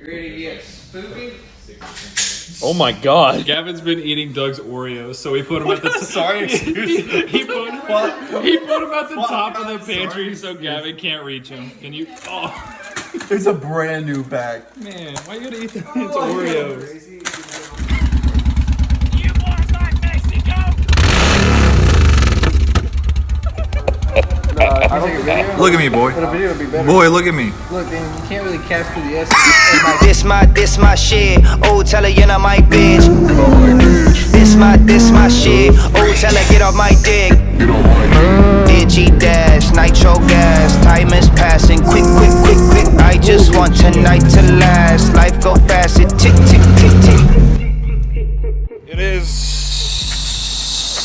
ready to get spooky? Oh my god. Gavin's been eating Doug's Oreos, so we put him at the Sorry, excuse me. he put him at the top of the pantry so Gavin can't reach him. Can you? Oh, It's a brand new bag. man, why you gotta eat the Oreos? You boys like Mexico? I don't take a video. Look at me, boy. The video would be better. Boy, look at me. Look, then you can't really capture the essence. This my shit. Oh, tell her you're not my bitch. This my shit. Oh, tell her get off my dick. Digi dash, nitro gas. Time is passing, quick. I just want tonight to last. Life go fast, it tick. It is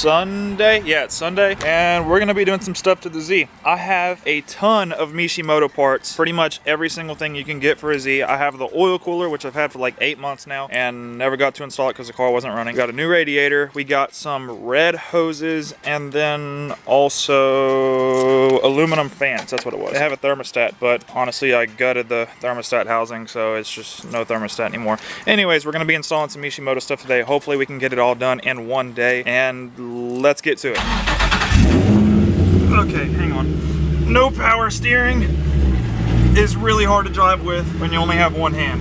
Sunday. Yeah, it's Sunday. And we're going to be doing some stuff to the Z. I have a ton of Mishimoto parts. Pretty much every single thing you can get for a Z. I have the oil cooler, which I've had for like 8 months now. And never got to install it because the car wasn't running. Got a new radiator. We got some red hoses. And then also aluminum fans. That's what it was. They have a thermostat. But honestly, I gutted the thermostat housing. So it's just no thermostat anymore. Anyways, we're going to be installing some Mishimoto stuff today. Hopefully we can get it all done in one day. And let's get to it. Okay, hang on. No power steering is really hard to drive with when you only have one hand.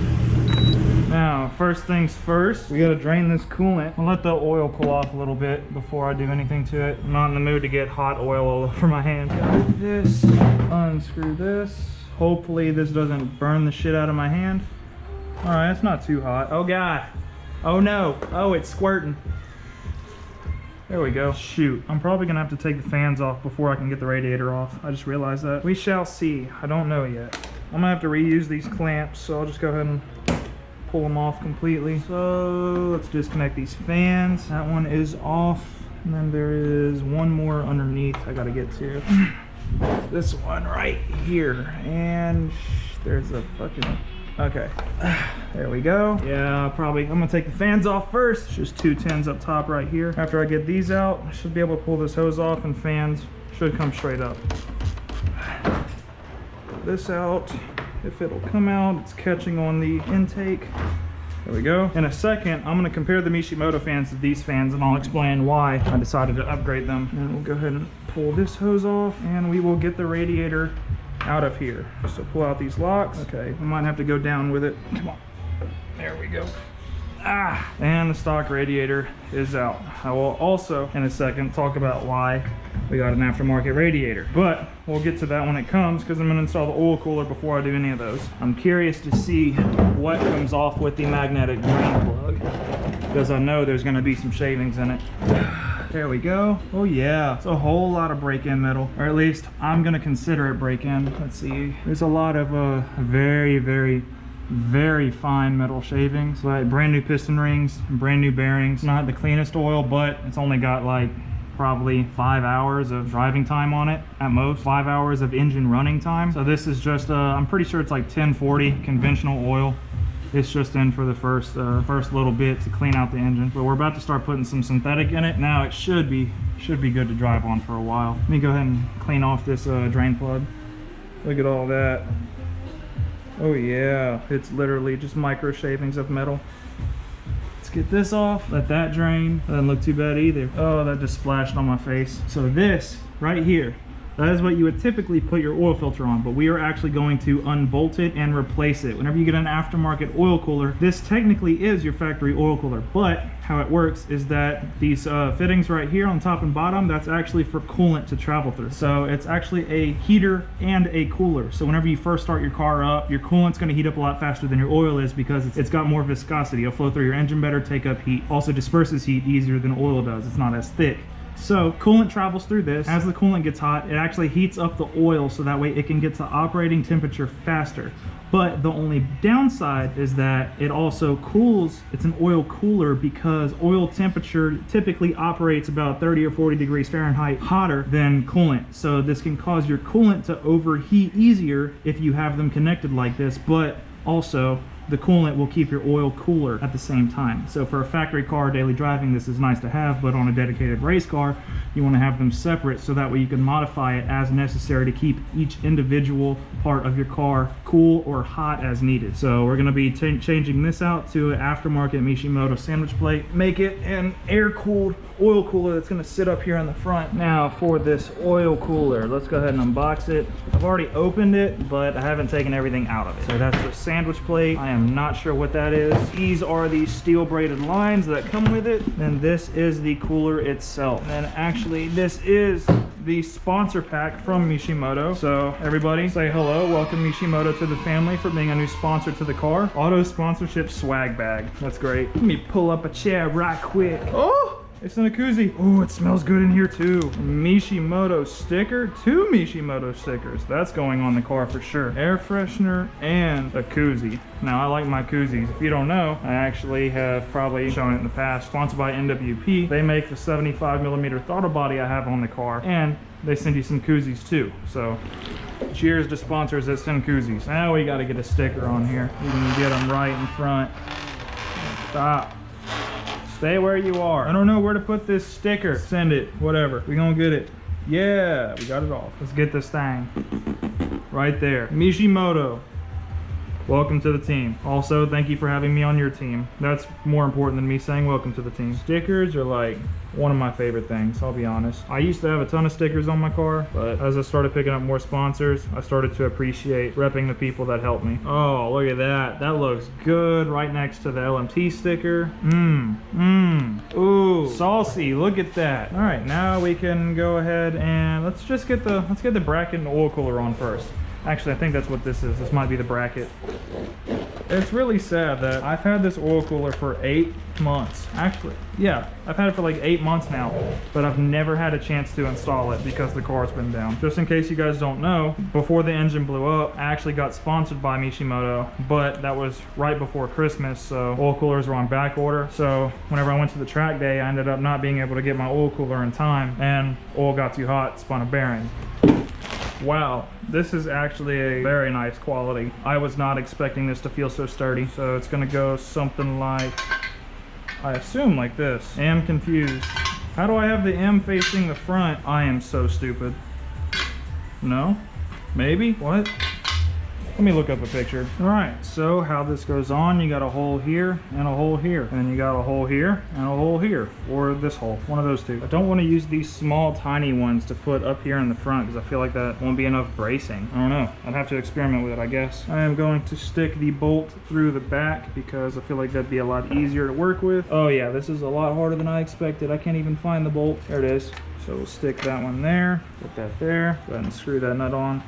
Now, first things first, we gotta drain this coolant. I'll let the oil cool off a little bit before I do anything to it. I'm not in the mood to get hot oil all over my hand. Got this, unscrew this. Hopefully this doesn't burn the shit out of my hand. All right, it's not too hot. Oh God. Oh no. Oh, it's squirting. There we go. Shoot, I'm probably gonna have to take the fans off before I can get the radiator off. I just realized that. We shall see. I don't know yet. I'm gonna have to reuse these clamps, so I'll just go ahead and pull them off completely. So let's disconnect these fans. That one is off. And then there is one more underneath I gotta get to. This one right here. And there's a fucking... Okay, there we go. Yeah, I'm gonna take the fans off first. It's just 2 tins up top right here. After I get these out, I should be able to pull this hose off and fans should come straight up. Pull this out. If it'll come out, it's catching on the intake. There we go. In a second, I'm gonna compare the Mishimoto fans to these fans and I'll explain why I decided to upgrade them. And we'll go ahead and pull this hose off and we will get the radiator out of here. So pull out these locks. Okay, we might have to go down with it. Come on. There we go. Ah, and the stock radiator is out. I will also, in a second, talk about why we got an aftermarket radiator. But we'll get to that when it comes because I'm gonna install the oil cooler before I do any of those. I'm curious to see what comes off with the magnetic drain plug because I know there's gonna be some shavings in it. There we go. Oh yeah, it's a whole lot of break-in metal, or at least I'm gonna consider it break-in. Let's see, there's a lot of very fine metal shavings, but brand new piston rings, brand new bearings. Not the cleanest oil, but it's only got like probably 5 hours of driving time on it at most, 5 hours of engine running time. So this is just I'm pretty sure it's like 1040 conventional oil. It's just in for the first little bit to clean out the engine, but we're about to start putting some synthetic in it. Now it should be good to drive on for a while. Let me go ahead and clean off this drain plug. Look at all that. Oh yeah, it's literally just micro shavings of metal. Let's get this off, let that drain. Doesn't look too bad either. Oh, that just splashed on my face. So this right here, that is what you would typically put your oil filter on, but we are actually going to unbolt it and replace it. Whenever you get an aftermarket oil cooler, this technically is your factory oil cooler, but how it works is that these fittings right here on top and bottom, that's actually for coolant to travel through. So it's actually a heater and a cooler. So whenever you first start your car up, your coolant's gonna heat up a lot faster than your oil is because it's got more viscosity. It'll flow through your engine better, take up heat. Also disperses heat easier than oil does. It's not as thick. So coolant travels through this. As the coolant gets hot, it actually heats up the oil so that way it can get to operating temperature faster. But the only downside is that it also cools. It's an oil cooler because oil temperature typically operates about 30 or 40 degrees Fahrenheit hotter than coolant. So this can cause your coolant to overheat easier if you have them connected like this, but also the coolant will keep your oil cooler at the same time. So for a factory car, daily driving, this is nice to have, but on a dedicated race car, you want to have them separate so that way you can modify it as necessary to keep each individual part of your car cool or hot as needed. So we're going to be changing this out to an aftermarket Mishimoto sandwich plate, make it an air-cooled oil cooler that's going to sit up here in the front. Now for this oil cooler, let's go ahead and unbox it. I've already opened it, but I haven't taken everything out of it. So that's the sandwich plate. I am not sure what that is. These are the steel braided lines that come with it. Then this is the cooler itself. And actually this is the sponsor pack from Mishimoto. So everybody say hello, welcome Mishimoto to the family for being a new sponsor to the car. Auto sponsorship swag bag. That's great. Let me pull up a chair right quick. Oh! It's in a koozie. Oh, it smells good in here too. Mishimoto sticker, 2 Mishimoto stickers. That's going on the car for sure. Air freshener and a koozie. Now I like my koozies. If you don't know, I actually have probably shown it in the past. Sponsored by NWP. They make the 75mm throttle body I have on the car, and they send you some koozies too. So cheers to sponsors that send koozies. Now we got to get a sticker on here. You can get them right in front. Stop. Stay where you are. I don't know where to put this sticker. Send it, whatever. We're gonna get it. Yeah, we got it off. Let's get this thing. Right there. Mishimoto. Welcome to the team. Also, thank you for having me on your team. That's more important than me saying welcome to the team. Stickers are like one of my favorite things, I'll be honest. I used to have a ton of stickers on my car, but as I started picking up more sponsors, I started to appreciate repping the people that helped me. Oh, look at that. That looks good right next to the LMT sticker. Ooh, saucy, look at that. All right, now we can go ahead and let's get the bracket and the oil cooler on first. Actually, I think that's what this is. This might be the bracket. It's really sad that I've had this oil cooler for 8 months. Actually, yeah, I've had it for like 8 months now, but I've never had a chance to install it because the car's been down. Just in case you guys don't know, before the engine blew up, I actually got sponsored by Mishimoto, but that was right before Christmas, so oil coolers were on back order. So whenever I went to the track day, I ended up not being able to get my oil cooler in time, and oil got too hot, spun a bearing. Wow, this is actually a very nice quality. I was not expecting this to feel so sturdy. So it's gonna go something like, I assume like this. I am confused. How do I have the M facing the front? I am so stupid. No? Maybe? What? Let me look up a picture. All right, so how this goes on, you got a hole here and a hole here. And you got a hole here and a hole here, or this hole, one of those two. I don't want to use these small, tiny ones to put up here in the front because I feel like that won't be enough bracing. I don't know. I'd have to experiment with it, I guess. I am going to stick the bolt through the back because I feel like that'd be a lot easier to work with. Oh yeah, this is a lot harder than I expected. I can't even find the bolt. There it is. So we'll stick that one there, put that there, go ahead and screw that nut on.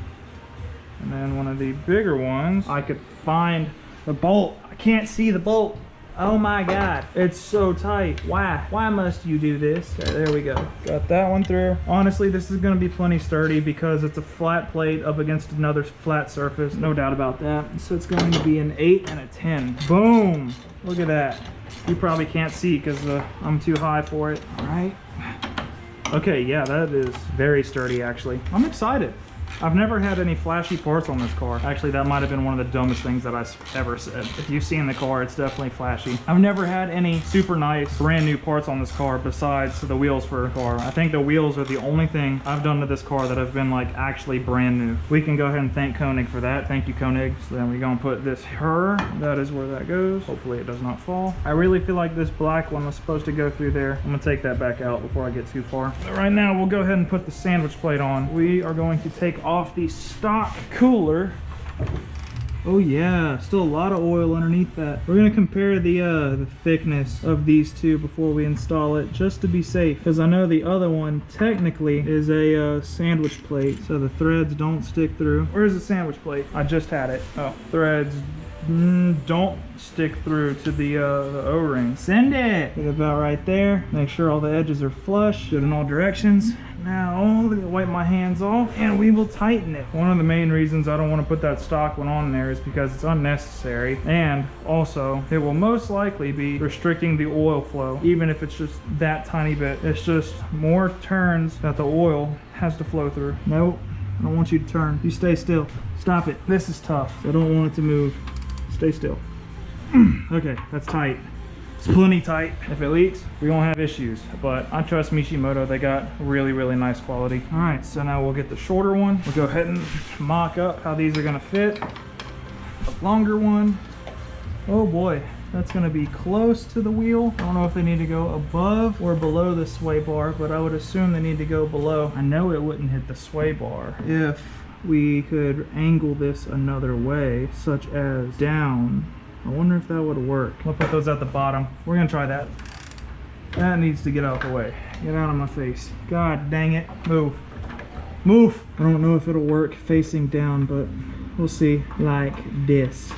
And then one of the bigger ones, I could find the bolt. I can't see the bolt. Oh my God, it's so tight. Why? Why must you do this? Okay, there we go. Got that one through. Honestly, this is gonna be plenty sturdy because it's a flat plate up against another flat surface. No doubt about that. So it's going to be an 8 and a 10. Boom, look at that. You probably can't see because I'm too high for it. All right. Okay, yeah, that is very sturdy actually. I'm excited. I've never had any flashy parts on this car. Actually, that might have been one of the dumbest things that I've ever said. If you've seen the car, it's definitely flashy. I've never had any super nice brand new parts on this car besides the wheels for the car. I think the wheels are the only thing I've done to this car that have been like actually brand new. We can go ahead and thank Koenig for that. Thank you, Koenig. So then we're gonna put this here. That is where that goes. Hopefully it does not fall. I really feel like this black one was supposed to go through there. I'm gonna take that back out before I get too far. But right now, we'll go ahead and put the sandwich plate on. We are going to take off the stock cooler. Oh yeah, still a lot of oil underneath that. We're gonna compare the thickness of these two before we install it, just to be safe, because I know the other one technically is a sandwich plate, so the threads don't stick through. Where's the sandwich plate? I just had it. Oh, threads don't stick through to the O-ring. Send it! Get about right there. Make sure all the edges are flush. Do it in all directions. Now, let me wipe my hands off and we will tighten it. One of the main reasons I don't want to put that stock one on there is because it's unnecessary, and also it will most likely be restricting the oil flow, even if it's just that tiny bit. It's just more turns that the oil has to flow through. Nope, I don't want you to turn. You stay still. Stop it. This is tough. I don't want it to move. Stay still. Okay, that's tight. It's plenty tight. If it leaks, we won't have issues. But I trust Mishimoto. They got really, really nice quality. All right, so now we'll get the shorter one. We'll go ahead and mock up how these are gonna fit. The longer one. Oh boy, that's gonna be close to the wheel. I don't know if they need to go above or below the sway bar, but I would assume they need to go below. I know it wouldn't hit the sway bar if we could angle this another way, such as down. I wonder if that would work. I'll put those at the bottom. We're gonna try that. That needs to get out of the way. Get out of my face. God dang it. Move. Move. I don't know if it'll work facing down, but we'll see. Like this.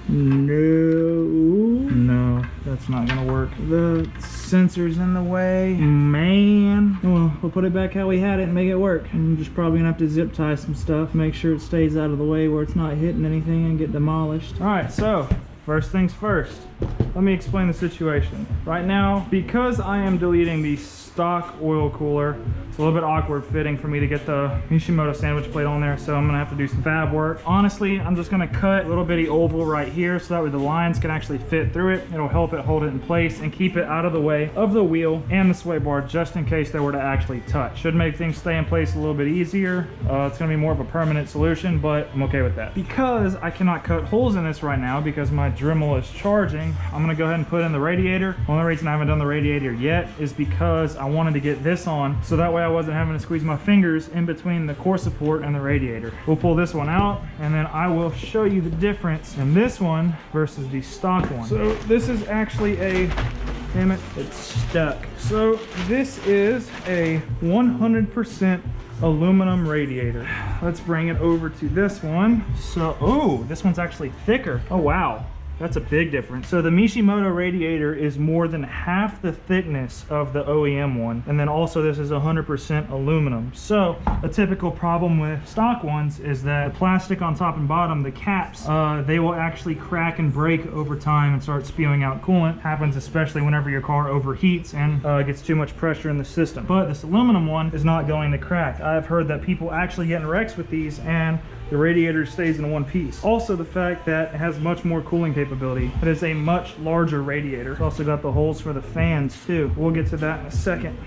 No, that's not gonna work. The sensor's in the way. Man. Well, we'll put it back how we had it and make it work. I'm just probably gonna have to zip tie some stuff, make sure it stays out of the way where it's not hitting anything and get demolished. All right, so first things first. Let me explain the situation. Right now, because I am deleting the stock oil cooler, it's a little bit awkward fitting for me to get the Mishimoto sandwich plate on there, so I'm gonna have to do some fab work. Honestly, I'm just gonna cut a little bitty oval right here so that way the lines can actually fit through it. It'll help it hold it in place and keep it out of the way of the wheel and the sway bar, just in case they were to actually touch. Should make things stay in place a little bit easier. It's gonna be more of a permanent solution, but I'm okay with that. Because I cannot cut holes in this right now because my Dremel is charging, I'm gonna go ahead and put in the radiator. The only reason I haven't done the radiator yet is because I wanted to get this on so that way I wasn't having to squeeze my fingers in between the core support and the radiator. We'll pull this one out and then I will show you the difference in this one versus the stock one. So this is actually a, damn it, it's stuck. So this is a 100% aluminum radiator. Let's bring it over to this one. So, oh, this one's actually thicker. Oh, wow. That's a big difference. So the Mishimoto radiator is more than half the thickness of the OEM one. And then also this is 100% aluminum. So a typical problem with stock ones is that the plastic on top and bottom, the caps, they will actually crack and break over time and start spewing out coolant. Happens especially whenever your car overheats and gets too much pressure in the system. But this aluminum one is not going to crack. I've heard that people actually get in wrecks with these and the radiator stays in one piece. Also the fact that it has much more cooling capability. It is a much larger radiator. It's also got the holes for the fans too. We'll get to that in a second.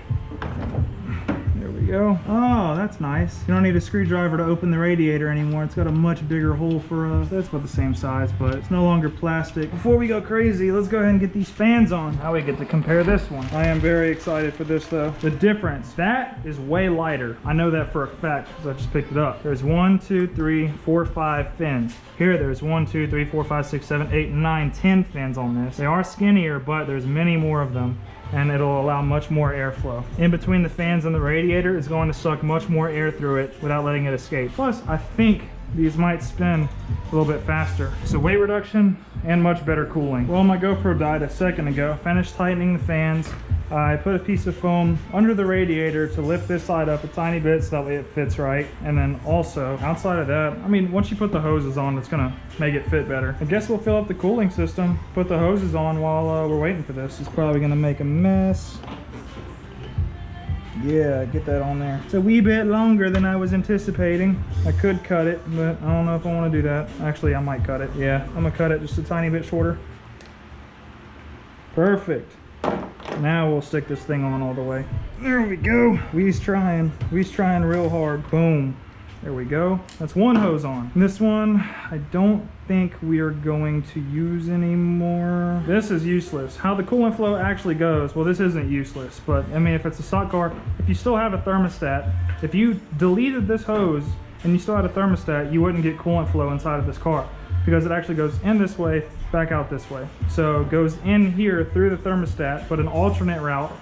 There we go. Oh, that's nice. You don't need a screwdriver to open the radiator anymore. It's got a much bigger hole for that's about the same size, but it's no longer plastic. Before we go crazy, let's go ahead and get these fans on. Now we get to compare this one. I am very excited for this though. The difference, that is way lighter. I know that for a fact because I just picked it up. There's 1, 2, 3, 4, 5 fins. Here there's 1, 2, 3, 4, 5, 6, 7, 8, 9, 10 fins on this. They are skinnier, but there's many more of them, and it'll allow much more airflow. In between the fans and the radiator, it's going to suck much more air through it without letting it escape. Plus, I think these might spin a little bit faster. So weight reduction and much better cooling. Well, my GoPro died a second ago. Finished tightening the fans. I put a piece of foam under the radiator to lift this side up a tiny bit so that way it fits right. And then also, outside of that, I mean, once you put the hoses on, it's gonna make it fit better. I guess we'll fill up the cooling system, put the hoses on while we're waiting for this. It's probably gonna make a mess. Yeah, get that on there. It's a wee bit longer than I was anticipating. I could cut it, but I don't know if I want to do that. Actually, I might cut it. Yeah, I'm gonna cut it just a tiny bit shorter. Perfect. Now we'll stick this thing on all the way. There we go. We's trying real hard. Boom. There we go. That's one hose on. This one, I don't think we are going to use anymore. This is useless. How the coolant flow actually goes, well, this isn't useless, but I mean, if it's a stock car, if you still have a thermostat, if you deleted this hose and you still had a thermostat, you wouldn't get coolant flow inside of this car because it actually goes in this way, back out this way. So it goes in here through the thermostat, but an alternate route,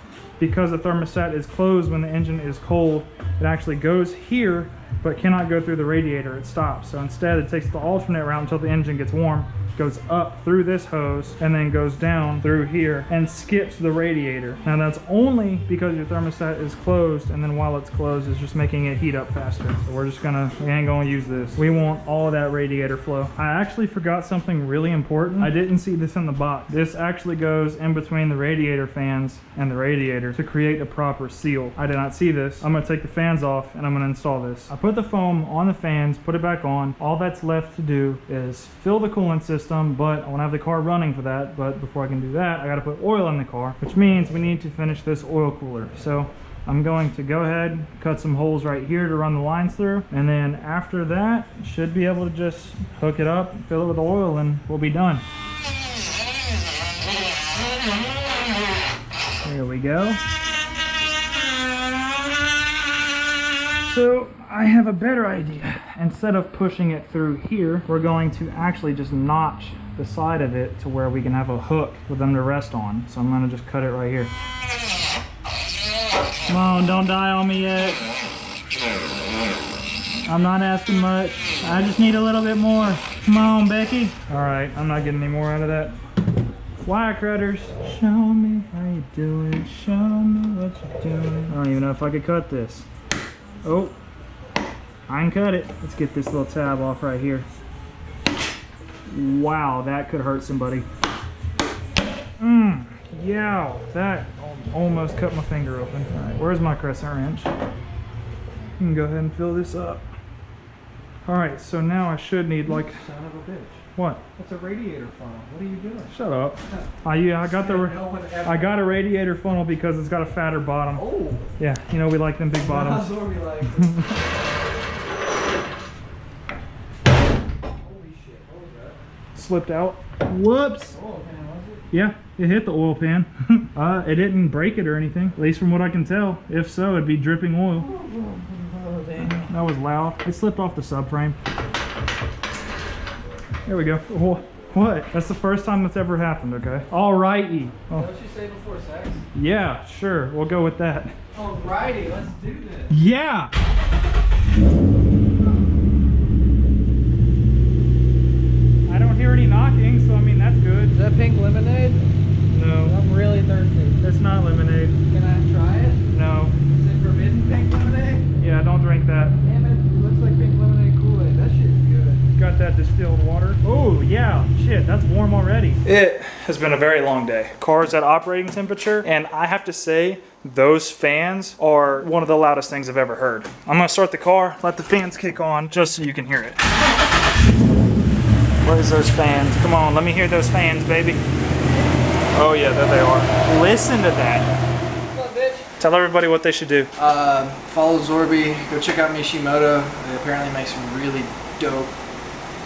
because the thermostat is closed when the engine is cold, it actually goes here but cannot go through the radiator. It stops. So instead it takes the alternate route until the engine gets warm, goes up through this hose and then goes down through here and skips the radiator. Now that's only because your thermostat is closed, and then while it's closed it's just making it heat up faster. So we ain't gonna use this. We want all of that radiator flow. I actually forgot something really important. I didn't see this in the box. This actually goes in between the radiator fans and the radiator to create a proper seal. I did not see this. I'm gonna take the fans off and I'm gonna install this. I put the foam on the fans, put it back on. All that's left to do is fill the coolant system system, but I want to have the car running for that. But before I can do that, I got to put oil in the car, which means we need to finish this oil cooler. So I'm going to go ahead, cut some holes right here to run the lines through, and then after that, should be able to just hook it up, fill it with oil, and we'll be done. There we go. So I have a better idea. Instead of pushing it through here, we're going to actually just notch the side of it to where we can have a hook for them to rest on. So I'm gonna just cut it right here. Come on, don't die on me yet. I'm not asking much. I just need a little bit more. Come on, Becky. All right, I'm not getting any more out of that. Wire cutters. Show me how you do it. Show me what you're doing. I don't even know if I could cut this. Oh, I can cut it. Let's get this little tab off right here. Wow, that could hurt somebody. Yeah, that almost cut my finger open. All right, where's my crescent wrench? You can go ahead and fill this up. All right, so now I should need like... Son of a bitch. What? That's a radiator funnel. What are you doing? Shut up. I got a radiator funnel because it's got a fatter bottom. Oh. Yeah, you know we like them big bottoms. Holy shit, what was that? Slipped out. Whoops. Oh, man, was it? Yeah, it hit the oil pan. It didn't break it or anything, at least from what I can tell. If so, it'd be dripping oil. Oh, dang. That was loud. It slipped off the subframe. There we go. Oh, what? That's the first time that's ever happened, okay? Alrighty. Oh. Is that what you say before sex? Yeah, sure. We'll go with that. Alrighty, let's do this. Yeah! I don't hear any knocking, so I mean, that's good. Is that pink lemonade? No, I'm really thirsty. it's not lemonade. Can I try it? No. Is it forbidden pink lemonade? Yeah, don't drink that. Damn it, it looks like pink lemonade Kool-Aid. That shit's good. Got that distilled water. Oh, yeah. Shit, that's warm already. It has been a very long day. Car's at operating temperature, and I have to say, those fans are one of the loudest things I've ever heard. I'm gonna start the car, let the fans kick on, just so you can hear it. Where's those fans? Come on, let me hear those fans, baby. Oh yeah, there they are. Listen to that. What's up, bitch? Tell everybody what they should do. Follow Zorby. Go check out Mishimoto. They apparently make some really dope.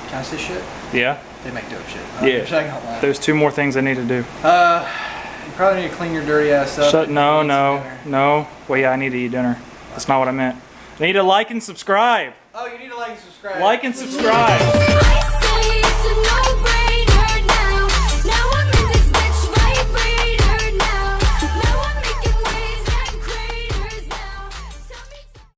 Can I say shit? Yeah? They make dope shit. Yeah. Check out that. There's 2 more things I need to do. You probably need to clean your dirty ass up. No. Well, yeah, I need to eat dinner. That's not what I meant. I need to like and subscribe. Oh, you need to like and subscribe. Like and subscribe.